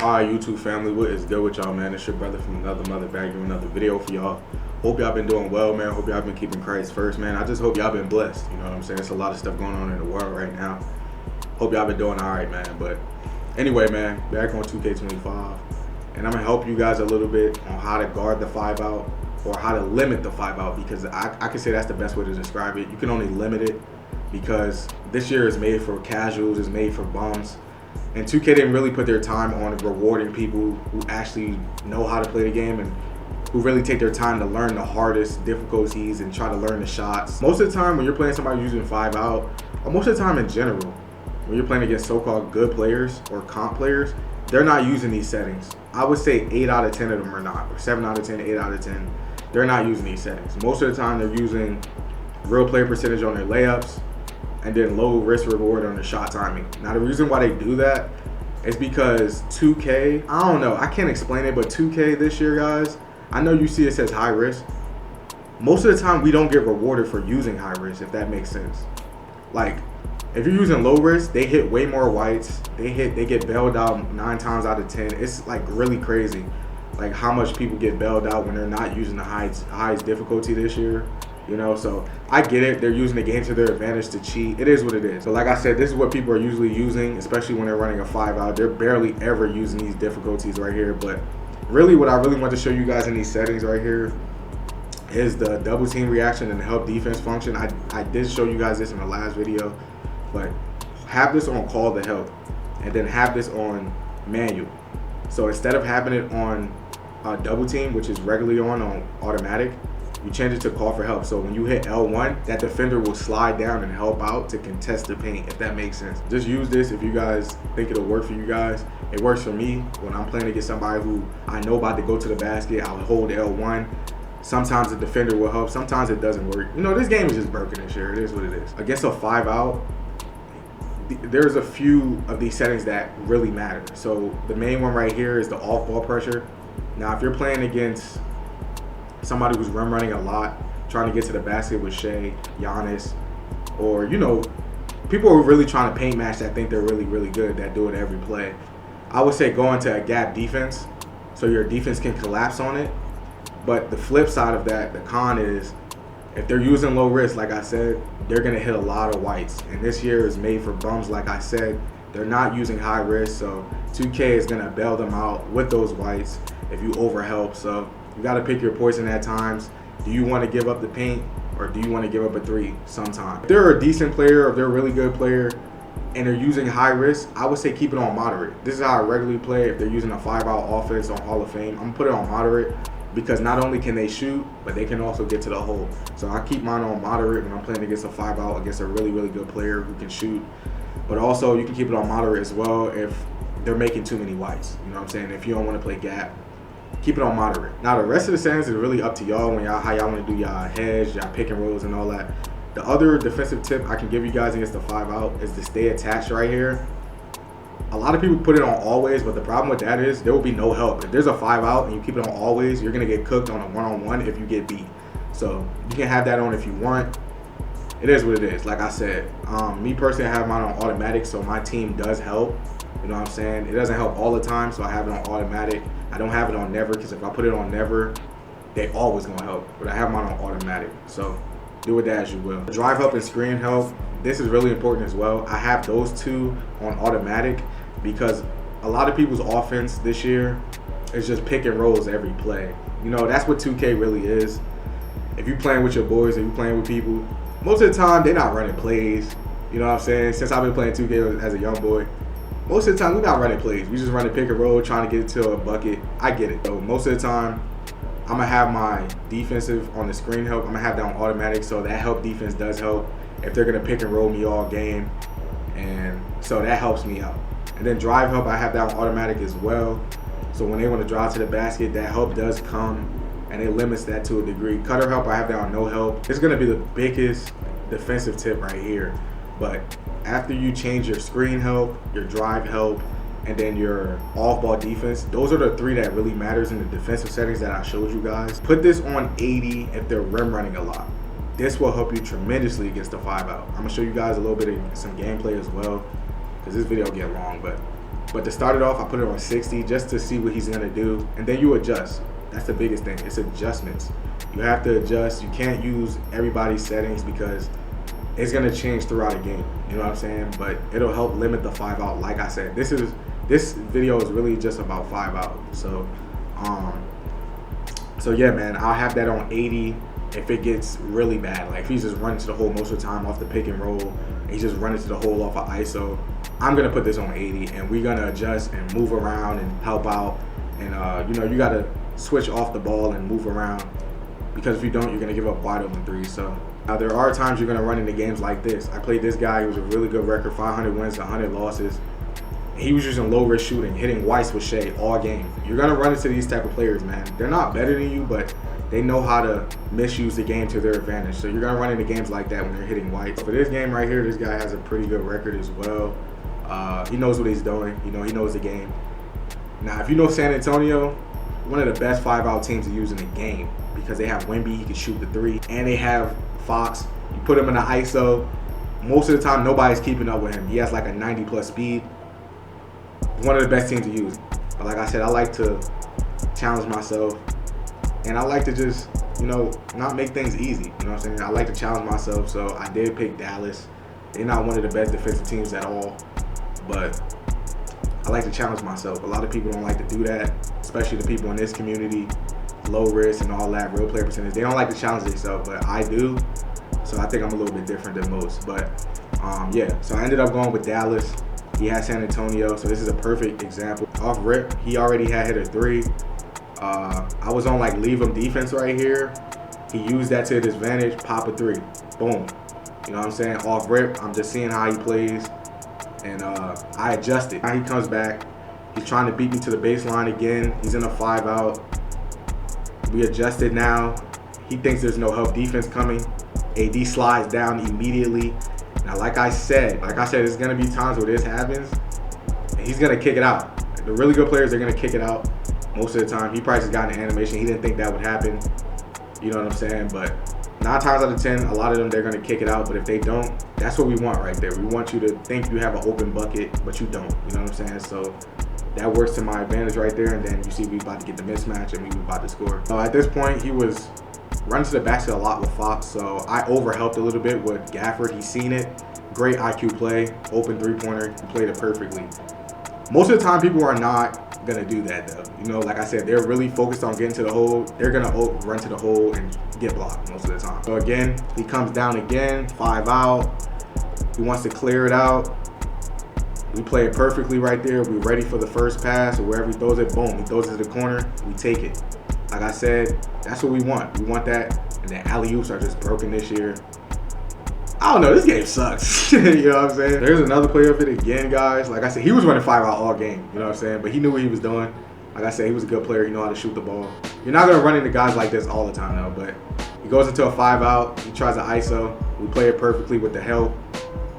Alright, YouTube family, what is good with y'all, man? It's your brother from another mother back doing another video for y'all. Hope y'all been doing well, man. Hope y'all been keeping Christ first, man. I just hope y'all been blessed. You know what I'm saying? There's a lot of stuff going on in the world right now. Hope y'all been doing alright, man. But anyway, man, back on 2K25. And I'm going to help you guys a little bit on how to guard the 5-out or how to limit the 5-out, because I can say that's the best way to describe it. You can only limit it because this year is made for casuals, it's made for bums. And 2K didn't really put their time on rewarding people who actually know how to play the game and who really take their time to learn the hardest difficulties and try to learn the shots. Most of the time when you're playing somebody using 5-out, or most of the time in general, when you're playing against so-called good players or comp players, they're not using these settings. I would say 8 out of 10 of them are not, or 7 out of 10, 8 out of 10. They're not using these settings. Most of the time they're using real player percentage on their layups, and then low risk reward on the shot timing. Now the reason why they do that is because 2K, I don't know, I can't explain it, but 2K this year, guys, I know you see it says high risk. Most of the time we don't get rewarded for using high risk, if that makes sense. Like, if you're using low risk, they hit way more whites. They get bailed out 9 times out of 10. It's like really crazy, like how much people get bailed out when they're not using the highest difficulty this year. You know, so I get it. They're using the game to their advantage to cheat. It is what it is. So like I said, this is what people are usually using, especially when they're running a 5-out. They're barely ever using these difficulties right here. But really what I really want to show you guys in these settings right here is the double team reaction and the help defense function. I did show you guys this in the last video, but have this on call the help and then have this on manual. So instead of having it on double team, which is regularly on automatic, you change it to call for help. So when you hit L1, that defender will slide down and help out to contest the paint, if that makes sense. Just use this if you guys think it'll work for you guys. It works for me when I'm playing against somebody who I know about to go to the basket. I'll hold L1. Sometimes the defender will help. Sometimes it doesn't work. You know, this game is just broken this year. It is what it is. Against a 5-out, there's a few of these settings that really matter. So the main one right here is the off-ball pressure. Now, if you're playing against somebody who's running a lot, trying to get to the basket with Shea, Giannis, or, you know, people who are really trying to paint match that think they're really, really good, that do it every play, I would say go into a gap defense so your defense can collapse on it. But the flip side of that, the con is, if they're using low risk, like I said, they're going to hit a lot of whites. And this year is made for bums, like I said. They're not using high risk, so 2K is going to bail them out with those whites if you overhelp. So you got to pick your poison at times. Do you want to give up the paint, or do you want to give up a 3 sometime? If they're a decent player, or if they're a really good player, and they're using high risk, I would say keep it on moderate. This is how I regularly play. If they're using a 5-out offense on Hall of Fame, I'm going to put it on moderate, because not only can they shoot, but they can also get to the hole. So I keep mine on moderate when I'm playing against a 5-out against a really, really good player who can shoot. But also you can keep it on moderate as well if they're making too many whites. You know what I'm saying? If you don't want to play gap, keep it on moderate. Now the rest of the settings is really up to y'all when how y'all want to do y'all hedge, y'all pick and rolls and all that. The other defensive tip I can give you guys against the 5-out is to stay attached right here. A lot of people put it on always, but the problem with that is there will be no help. If there's a 5-out and you keep it on always, you're gonna get cooked on a one-on-one if you get beat. So you can have that on if you want. It is what it is. Like I said, me personally, I have mine on automatic, so my team does help. You know what I'm saying? It doesn't help all the time, so I have it on automatic. I don't have it on never, because if I put it on never, they always gonna help. But I have mine on automatic, so do with that as you will. Drive help and screen help, this is really important as well. I have those two on automatic because a lot of people's offense this year is just pick and rolls every play. You know, that's what 2K really is. If you're playing with your boys, if you're playing with people, most of the time they're not running plays. You know what I'm saying? Since I've been playing 2K as a young boy, most of the time we're not running plays. We just running pick and roll, trying to get to a bucket. I get it though. Most of the time, I'm gonna have my defensive on the screen help. I'm gonna have that on automatic, so that help defense does help if they're gonna pick and roll me all game, and so that helps me out. And then drive help, I have that on automatic as well. So when they want to drive to the basket, that help does come, and it limits that to a degree. Cutter help, I have that on no help. It's gonna be the biggest defensive tip right here. But after you change your screen help, your drive help, and then your off-ball defense, those are the 3 that really matters in the defensive settings that I showed you guys. Put this on 80 if they're rim running a lot. This will help you tremendously against the 5-out. I'm gonna show you guys a little bit of some gameplay as well, because this video get long, but But to start it off, I put it on 60 just to see what he's gonna do, and then you adjust. That's the biggest thing. It's adjustments. You have to adjust. You can't use everybody's settings because it's gonna change throughout a game. You know what I'm saying? But it'll help limit the 5-out. Like I said, this video is really just about 5-out. So yeah, man, I'll have that on 80 if it gets really bad. Like if he's just running to the hole most of the time off the pick and roll, and he's just running to the hole off of ISO, I'm gonna put this on 80, and we're gonna adjust and move around and help out. And you know, you gotta switch off the ball and move around, because if you don't, you're gonna give up wide open threes. So there are times you're gonna run into games like this. I played this guy. He was a really good record, 500 wins, 100 losses. He was using low risk shooting, hitting Weiss with Shea all game. You're gonna run into these type of players, man. They're not better than you, but they know how to misuse the game to their advantage. So you're gonna run into games like that when they're hitting Weiss. For this game right here, this guy has a pretty good record as well. He knows what he's doing. You know, he knows the game. Now, if you know San Antonio, one of the best 5-out teams to use in the game, because they have Wemby, he can shoot the 3, and they have Fox. You put him in the ISO, most of the time nobody's keeping up with him. He has like a 90+ speed. One of the best teams to use. But like I said, I like to challenge myself, and I like to just, you know, not make things easy. You know what I'm saying? I like to challenge myself, so I did pick Dallas. They're not one of the best defensive teams at all, but I like to challenge myself. A lot of people don't like to do that, especially the people in this community, low risk and all that, real player percentage. They don't like to challenge themselves, but I do. So I think I'm a little bit different than most. But yeah, so I ended up going with Dallas. He had San Antonio, so this is a perfect example. Off rip, he already had hit a 3. I was on like leave him defense right here. He used that to his advantage, pop a 3. Boom. You know what I'm saying? Off rip, I'm just seeing how he plays. And I adjusted. Now he comes back. He's trying to beat me to the baseline again. He's in a 5-out. We adjusted now. He thinks there's no help defense coming. AD slides down immediately. Now, like I said, there's gonna be times where this happens, and he's gonna kick it out. The really good players, they're gonna kick it out most of the time. He probably just got an animation. He didn't think that would happen. You know what I'm saying? But 9 times out of 10, a lot of them, they're gonna kick it out. But if they don't, that's what we want right there. We want you to think you have an open bucket, but you don't. You know what I'm saying? So that works to my advantage right there. And then you see we about to get the mismatch, and we about to score. So at this point, he was running to the basket a lot with Fox, so I overhelped a little bit with Gafford. He's seen it. Great IQ play, open 3-pointer. He played it perfectly. Most of the time, people are not gonna do that though. You know, like I said, they're really focused on getting to the hole. They're gonna run to the hole and get blocked most of the time. So again, he comes down again, 5-out. He wants to clear it out. We play it perfectly right there. We're ready for the first pass, or wherever he throws it, boom, he throws it to the corner. We take it. Like I said, that's what we want. We want that. And then alley-oops are just broken this year. I don't know, this game sucks. You know what I'm saying? There's another play of it again, guys. Like I said, he was running 5-out all game. You know what I'm saying? But he knew what he was doing. Like I said, he was a good player. He knew how to shoot the ball. You're not going to run into guys like this all the time, though. But he goes into a 5-out. He tries to ISO. We play it perfectly with the help.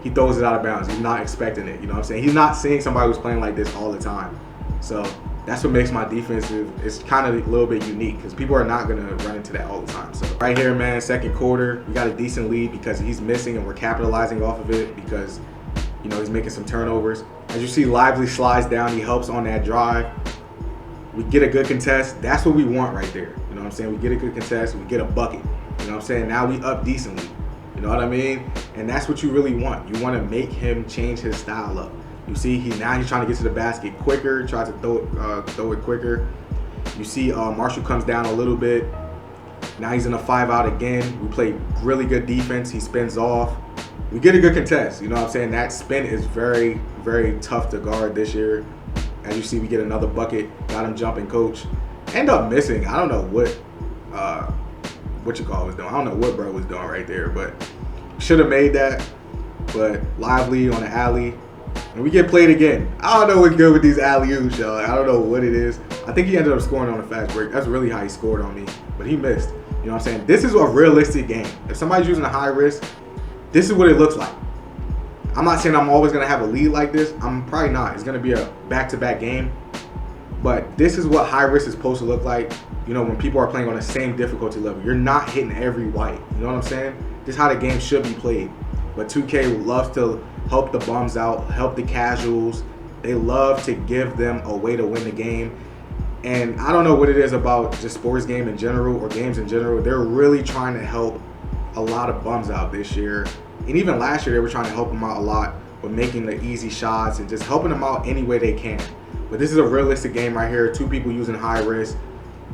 He throws it out of bounds. He's not expecting it. You know what I'm saying? He's not seeing somebody who's playing like this all the time. So that's what makes my defensive, it's kind of a little bit unique, because people are not going to run into that all the time. So right here, man, second quarter, we got a decent lead because he's missing, and we're capitalizing off of it because, you know, he's making some turnovers. As you see, Lively slides down. He helps on that drive. We get a good contest. That's what we want right there. You know what I'm saying? We get a good contest. We get a bucket. You know what I'm saying? Now we up decently. You know what I mean? And that's what you really want. You want to make him change his style up. You see, now he's trying to get to the basket quicker, tries to throw it quicker. You see Marshall comes down a little bit. Now he's in a 5-out again. We play really good defense. He spins off. We get a good contest. You know what I'm saying? That spin is very, very tough to guard this year. As you see, we get another bucket. Got him jumping, coach. End up missing. I don't know what you call was doing. I don't know what bro was doing right there, but should have made that. But Lively on the alley. And we get played again. I don't know what's good with these alley-oops, y'all. I don't know what it is. I think he ended up scoring on a fast break. That's really how he scored on me. But he missed. You know what I'm saying? This is a realistic game. If somebody's using a high risk, this is what it looks like. I'm not saying I'm always going to have a lead like this. I'm probably not. It's going to be a back-to-back game. But this is what high risk is supposed to look like. You know, when people are playing on the same difficulty level. You're not hitting every white. You know what I'm saying? This is how the game should be played. But 2K loves to help the bums out, help the casuals, They love to give them a way to win the game. And I don't know what it is about just sports game in general or games in general. They're really trying to help a lot of bums out this year. And even last year, they were trying to help them out a lot with making the easy shots and just helping them out any way they can. But this is a realistic game right here. 2 people using high risk,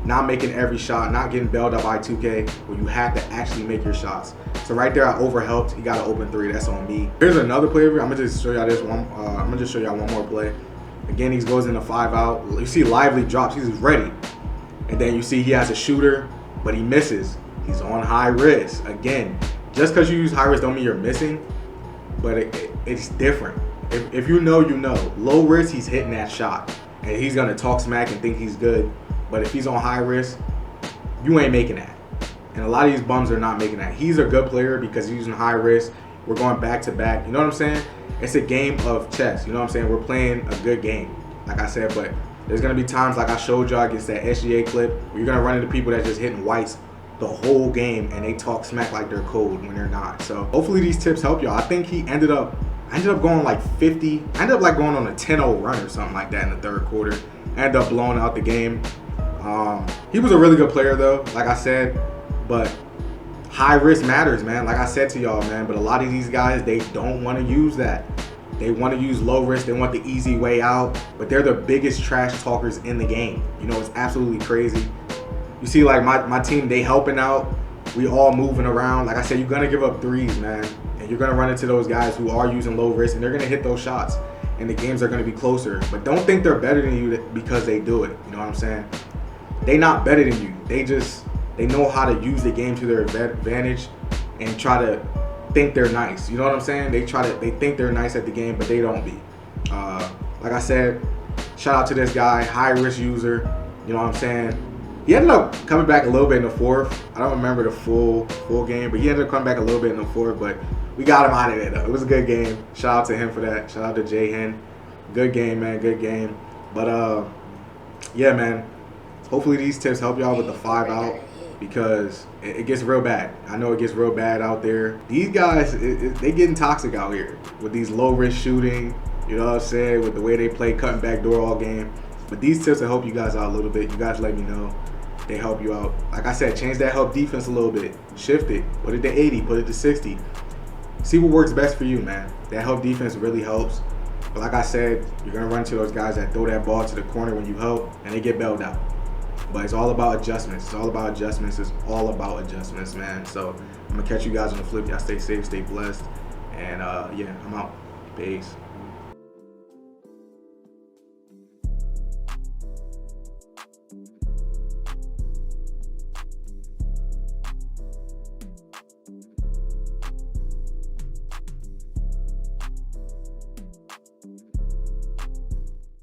not making every shot, not getting bailed up by 2K, where you have to actually make your shots. So right there, I overhelped. He got an open 3. That's on me. Here's another play. I'm gonna just show y'all this one. I'm gonna just show y'all one more play. Again, he goes into 5 out. You see Lively drops. He's ready. And then you see he has a shooter, but he misses. He's on high risk. Again, just because you use high risk don't mean you're missing, but it's different. If you know, you know. Low risk, he's hitting that shot. And he's going to talk smack and think he's good. But if he's on high risk, you ain't making that. And a lot of these bums are not making that. He's a good player because he's using high risk. We're going back to back. You know what I'm saying? It's a game of chess. You know what I'm saying? We're playing a good game, like I said. But there's going to be times like I showed y'all against that SGA clip where you're going to run into people that just hitting whites the whole game and they talk smack like they're cold when they're not. So hopefully these tips help y'all. I think he ended up going like 50. I ended up like going on a 10-0 run or something like that in the 3rd quarter. I ended up blowing out the game. He was a really good player though, like I said, but high risk matters, man. Like I said to y'all, man, but a lot of these guys, they don't want to use that. They want to use low risk. They want the easy way out, but they're the biggest trash talkers in the game. You know, it's absolutely crazy. You see, like my team, they helping out. We all moving around. Like I said, you're gonna give up 3s, man, and you're gonna run into those guys who are using low risk, and they're gonna hit those shots, and the games are gonna be closer. But don't think they're better than you because they do it. You know what I'm saying? They not better than you. They know how to use the game to their advantage and try to think they're nice. You know what I'm saying? They think they're nice at the game, but they don't be. Like I said, shout out to this guy, high risk user. You know what I'm saying? He ended up coming back a little bit in the 4th. I don't remember the full game, but he ended up coming back a little bit in the 4th. But we got him out of there though. It was a good game. Shout out to him for that. Shout out to J Hen. Good game, man. Good game. But yeah, man. Hopefully these tips help y'all with the 5 out because it gets real bad. I know it gets real bad out there. These guys, they getting toxic out here with these low risk shooting. You know what I'm saying? With the way they play cutting back door all game. But these tips will help you guys out a little bit. You guys let me know. They help you out. Like I said, change that help defense a little bit. Shift it. Put it to 80. Put it to 60. See what works best for you, man. That help defense really helps. But like I said, you're going to run into those guys that throw that ball to the corner when you help, and they get bailed out. But it's all about adjustments. It's all about adjustments. It's all about adjustments, man. So I'm going to catch you guys on the flip. Y'all stay safe, stay blessed. And yeah, I'm out. Peace.